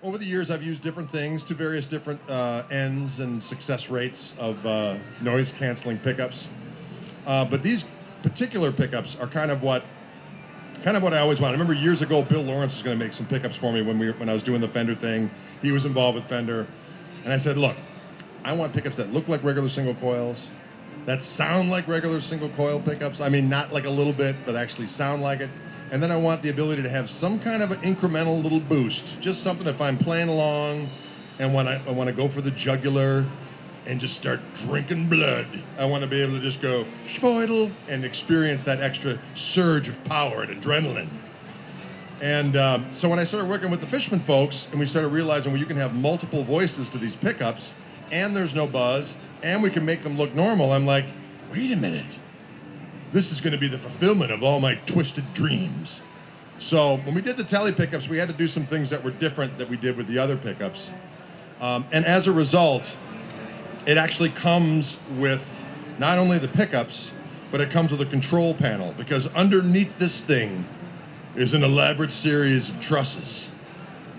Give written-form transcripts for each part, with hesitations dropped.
over the years, I've used different things to various different ends and success rates of noise canceling pickups. But these particular pickups are kind of what I always wanted. I remember years ago, Bill Lawrence was going to make some pickups for me when I was doing the Fender thing. He was involved with Fender, and I said, look, I want pickups that look like regular single coils, that sound like regular single coil pickups. I mean, not like a little bit, but actually sound like it. And then I want the ability to have some kind of an incremental little boost, just something if I'm playing along and when I want to go for the jugular and just start drinking blood, I want to be able to just go spoidle and experience that extra surge of power and adrenaline. And so when I started working with the Fishman folks and we started realizing, well, you can have multiple voices to these pickups and there's no buzz and we can make them look normal, I'm like, wait a minute. This is going to be the fulfillment of all my twisted dreams. So when we did the Tele pickups, we had to do some things that were different that we did with the other pickups. And as a result, it actually comes with not only the pickups, but it comes with a control panel, because underneath this thing is an elaborate series of trusses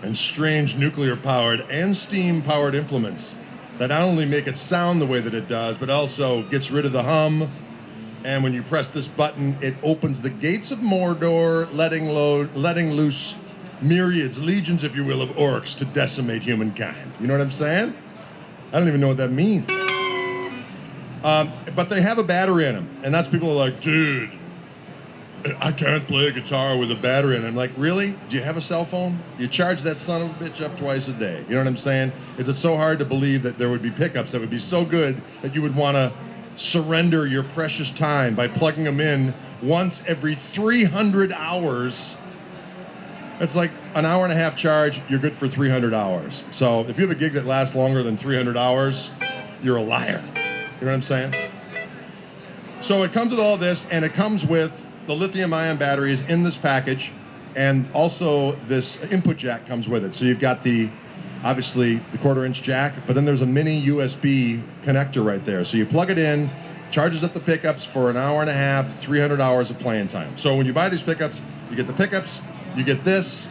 and strange nuclear-powered and steam-powered implements that not only make it sound the way that it does, but also gets rid of the hum. And when you press this button, it opens the gates of Mordor, letting loose myriads, legions, if you will, of orcs to decimate humankind. You know what I'm saying? I don't even know what that means. But they have a battery in them. And that's people are like, dude, I can't play a guitar with a battery in it. I'm like, really? Do you have a cell phone? You charge that son of a bitch up twice a day. You know what I'm saying? Is it so hard to believe that there would be pickups that would be so good that you would want to surrender your precious time by plugging them in once every 300 hours? It's like an hour and a half charge, you're good for 300 hours. So if you have a gig that lasts longer than 300 hours, you're a liar. You know what I'm saying? So it comes with all this, and it comes with the lithium-ion batteries in this package, and also this input jack comes with it. So you've got obviously the 1/4-inch jack, but then there's a mini USB connector right there. So you plug it in, charges up the pickups for an hour and a half, 300 hours of playing time. So when you buy these pickups, you get the pickups, you get this,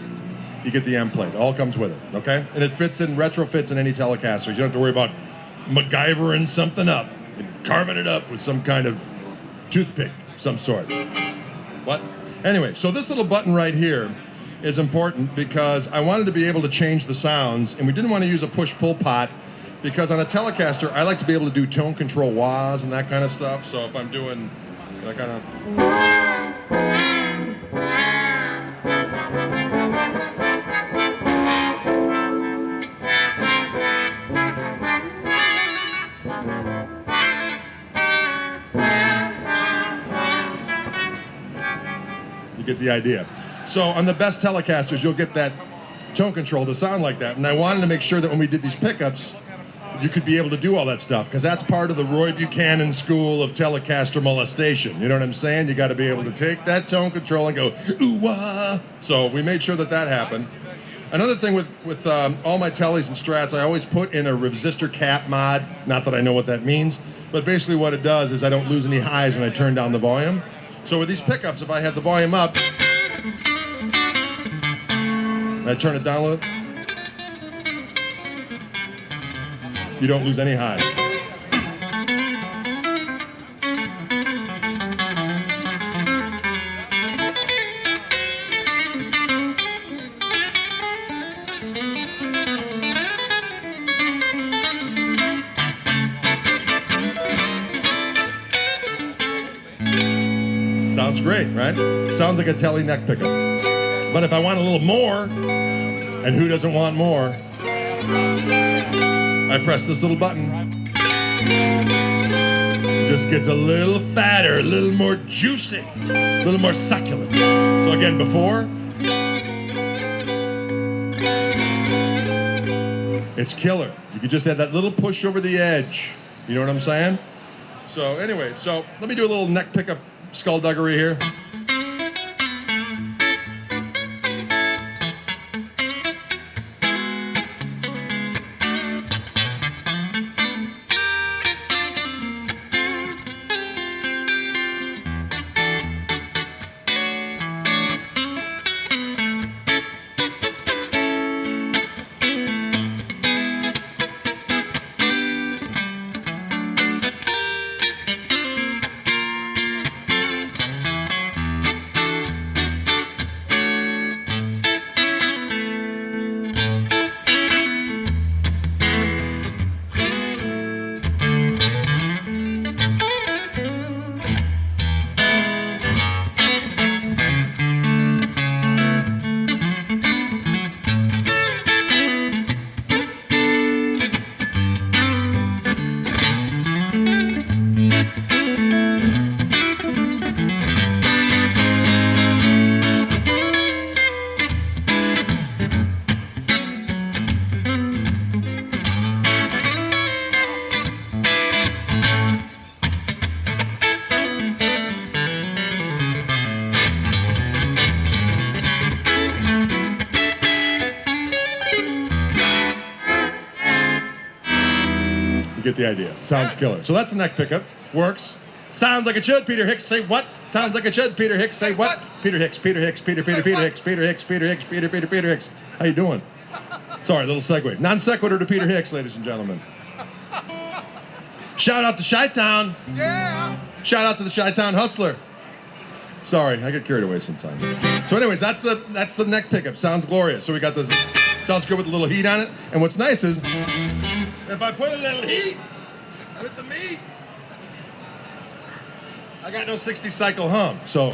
you get the end plate. It all comes with it, okay? And it retrofits in any Telecaster. You don't have to worry about MacGyvering something up and carving it up with some kind of toothpick of some sort. What? Anyway, so this little button right here is important because I wanted to be able to change the sounds, and we didn't want to use a push-pull pot because on a Telecaster, I like to be able to do tone control wahs and that kind of stuff. So if I'm doing that kind of... You get the idea. So on the best Telecasters, you'll get that tone control to sound like that. And I wanted to make sure that when we did these pickups, you could be able to do all that stuff, because that's part of the Roy Buchanan school of Telecaster molestation. You know what I'm saying? You got to be able to take that tone control and go, ooh-wah. So we made sure that happened. Another thing with all my Teles and Strats, I always put in a resistor cap mod. Not that I know what that means, but basically what it does is I don't lose any highs when I turn down the volume. So with these pickups, if I have the volume up, and I turn it down a little, you don't lose any highs. Sounds great, right? Sounds like a Tele neck pickup. But if I want a little more, and who doesn't want more? I press this little button. It just gets a little fatter, a little more juicy, a little more succulent. So again, before, it's killer. You can just have that little push over the edge. You know what I'm saying? So anyway, let me do a little neck pickup skullduggery here. get the idea. Sounds killer. So that's the neck pickup. Works. Sounds like it should. Peter Hicks, say what? Sounds like it should. Peter Hicks, say what? Peter Hicks, Peter Hicks, Peter Hicks, Peter Hicks, Peter Hicks, Peter Hicks. How you doing? Sorry, little segue. Non sequitur to Peter Hicks, ladies and gentlemen. Shout out to Chi-Town. Yeah. Shout out to the Chi-Town Hustler. Sorry, I get carried away sometimes. So anyways, that's the neck pickup. Sounds glorious. So we got the, sounds good with a little heat on it. And what's nice is, if I put a little heat with the meat, I got no 60 cycle hum. So.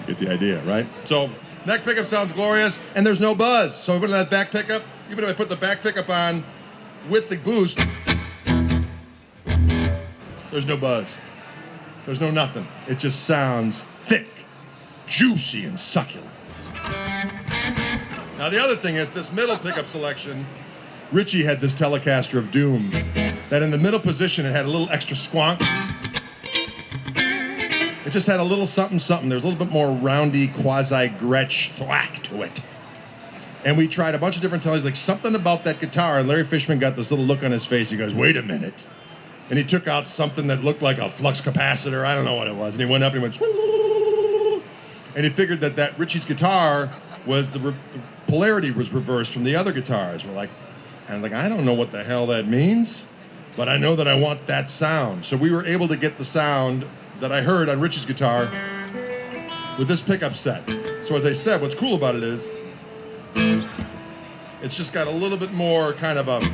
Get the idea, right? So neck pickup sounds glorious, and there's no buzz. So we put that back pickup, even if I put the back pickup on with the boost, there's no buzz. There's no nothing. It just sounds thick, juicy, and succulent. Now the other thing is this middle pickup selection, Richie had this Telecaster of Doom that in the middle position it had a little extra squonk. It just had a little something, something. There's a little bit more roundy, quasi-Gretsch thwack to it. And we tried a bunch of different tellies, like something about that guitar, and Larry Fishman got this little look on his face. He goes, wait a minute. And he took out something that looked like a flux capacitor. I don't know what it was. And he went up and he went, and he figured that Richie's guitar was, the polarity was reversed from the other guitars. We're like, I don't know what the hell that means, but I know that I want that sound. So we were able to get the sound that I heard on Richie's guitar with this pickup set. So as I said, what's cool about it is it's just got a little bit more kind of a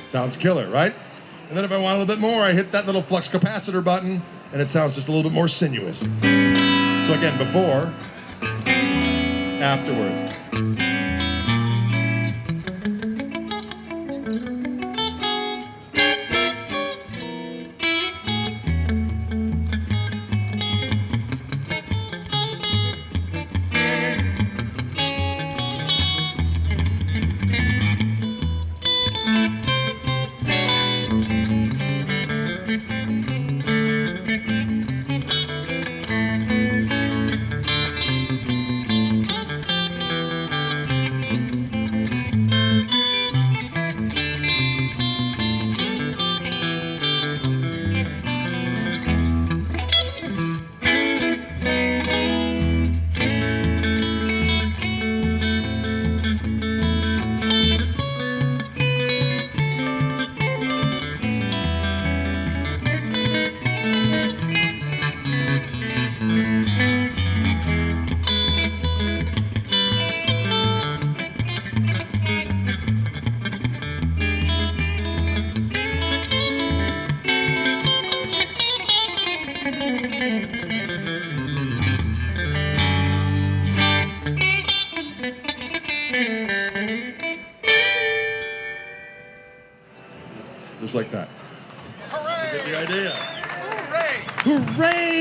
sounds killer, right? And then if I want a little bit more, I hit that little flux capacitor button, and it sounds just a little bit more sinuous. So again, before, afterward. just like that. Hooray! You get the idea? Hooray!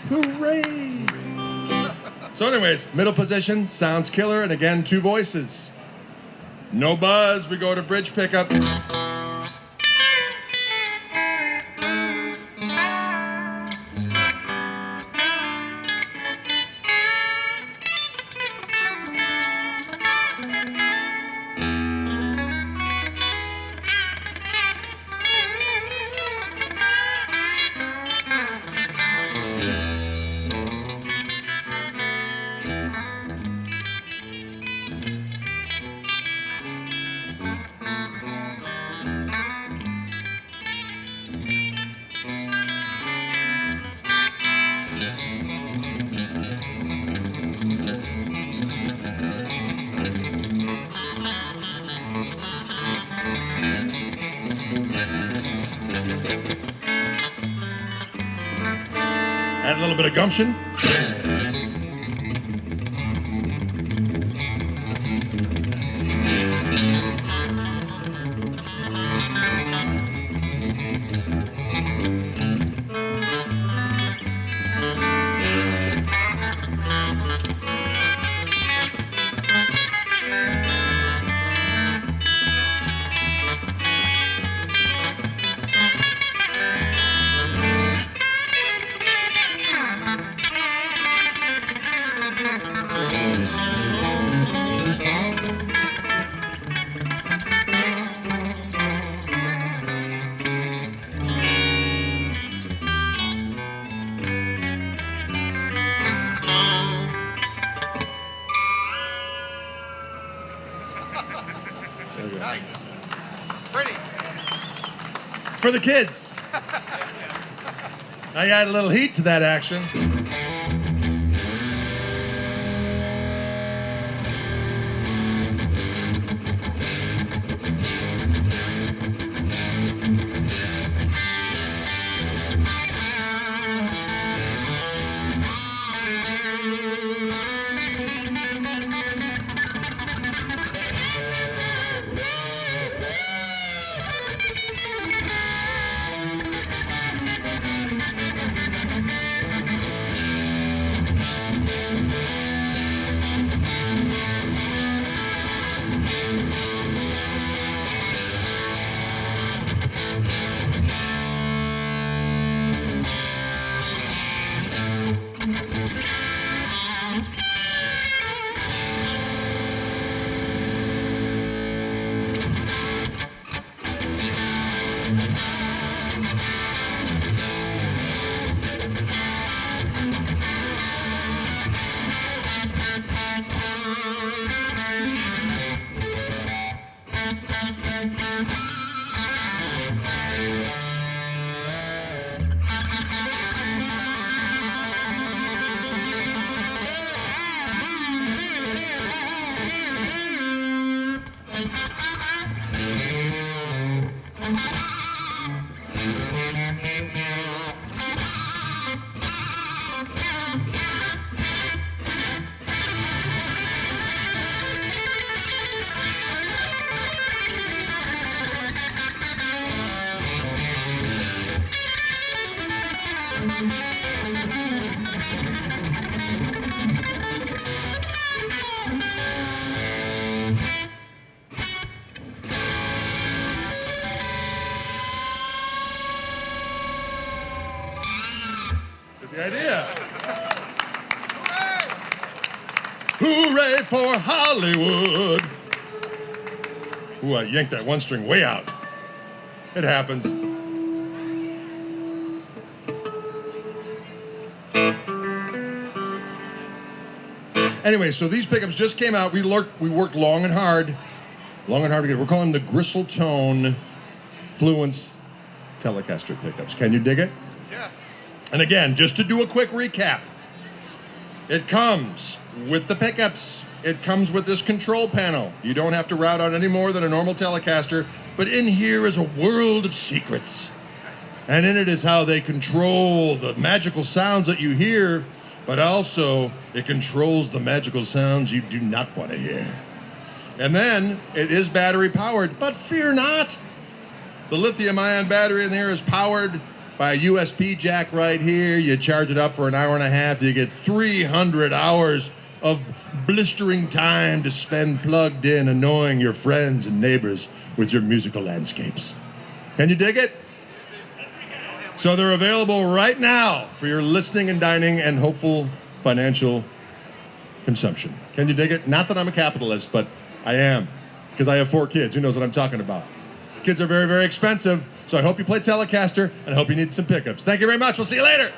Hooray! So anyways, middle position, sounds killer, and again, 2 voices. No buzz, we go to bridge pickup. Add a little bit of gumption. Nice. Pretty. For the kids. I add a little heat to that action. The idea. Hooray for Hollywood. Ooh, I yanked that one string way out. It happens. Anyway, so these pickups just came out. We worked long and hard to get it. We're calling them the Gristle Tone Fluence Telecaster pickups. Can you dig it? Yes. And again, just to do a quick recap, it comes with the pickups. It comes with this control panel. You don't have to route out any more than a normal Telecaster, but in here is a world of secrets. And in it is how they control the magical sounds that you hear, but also it controls the magical sounds you do not want to hear. And then it is battery powered, but fear not. The lithium-ion battery in there is powered by a USB jack right here. You charge it up for an hour and a half. You get 300 hours of blistering time to spend plugged in, annoying your friends and neighbors with your musical landscapes. Can you dig it? So they're available right now for your listening and dining and hopeful financial consumption. Can you dig it? Not that I'm a capitalist, but I am, because I have 4 kids. Who knows what I'm talking about? Kids are very, very expensive, so I hope you play Telecaster, and I hope you need some pickups. Thank you very much. We'll see you later.